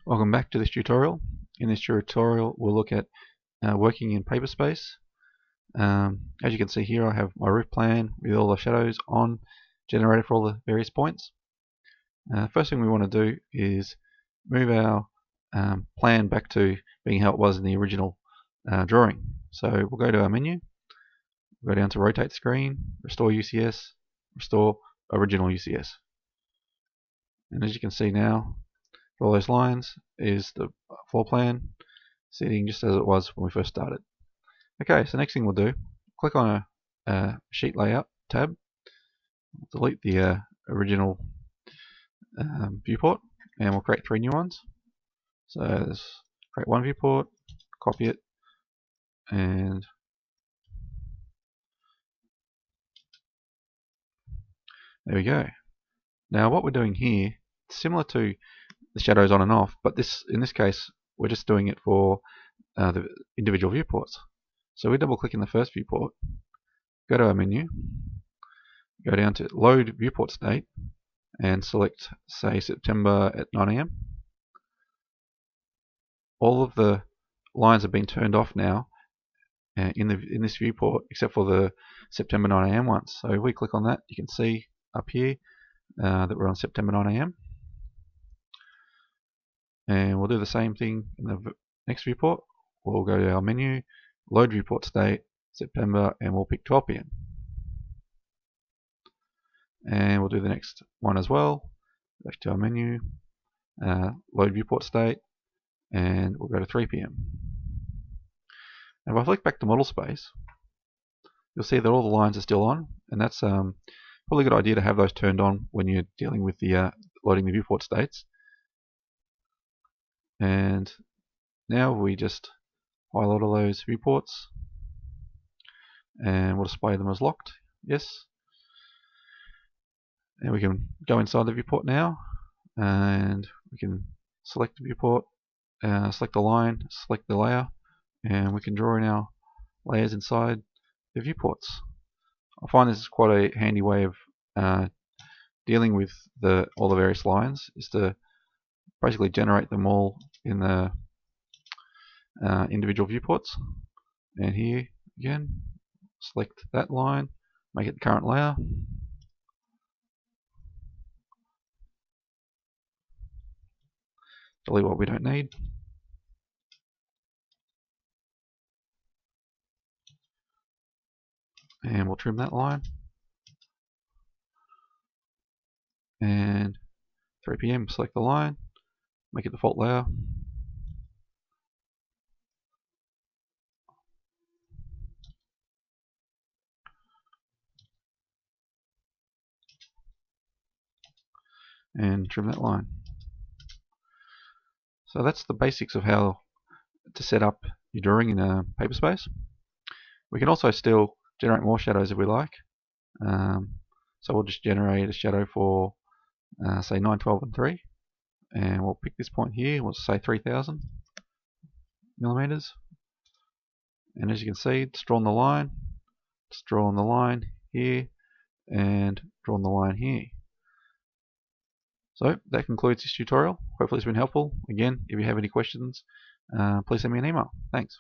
Welcome back to this tutorial. In this tutorial we'll look at working in Paperspace. As you can see here, I have my roof plan with all the shadows on, generated for all the various points. First thing we want to do is move our plan back to being how it was in the original drawing. So we'll go to our menu, go down to Rotate Screen, Restore UCS, Restore Original UCS. And as you can see now, all those lines is the floor plan sitting just as it was when we first started. Okay, so next thing we'll do, click on a sheet layout tab, delete the original viewport, and we'll create 3 new ones. So let's create one viewport, copy it, and there we go. Now what we're doing here, similar to the shadows on and off, but in this case we're just doing it for the individual viewports. So we double click in the first viewport, go to our menu, go down to Load Viewport State, and select, say, September at 9 AM. All of the lines have been turned off now in this viewport, except for the September 9 AM ones. So if we click on that, you can see up here that we're on September 9 AM. And we'll do the same thing in the next viewport. We'll go to our menu, Load Viewport State, September, and we'll pick 12 PM. And we'll do the next one as well. Back to our menu, Load Viewport State, and we'll go to 3 PM. And if I flick back to Model Space, you'll see that all the lines are still on, and that's probably a good idea to have those turned on when you're dealing with the loading the viewport states. And now we just highlight all those viewports, and we'll display them as locked. Yes. And we can go inside the viewport now, and we can select the viewport, select the line, select the layer, and we can draw in our layers inside the viewports. I find this is quite a handy way of dealing with all the various lines, is to basically generate them all in the individual viewports. And here again, select that line, make it the current layer, delete what we don't need, and we'll trim that line, and 3 PM, select the line, make it default layer, and trim that line. So that's the basics of how to set up your drawing in Paperspace. We can also still generate more shadows if we like. So we'll just generate a shadow for say 9, 12, and 3, and we'll pick this point here. We'll say 3000 millimeters, and as you can see, it's drawn the line. It's drawn the line here and drawn the line here. So that concludes this tutorial. Hopefully it's been helpful. Again, if you have any questions, please send me an email. Thanks.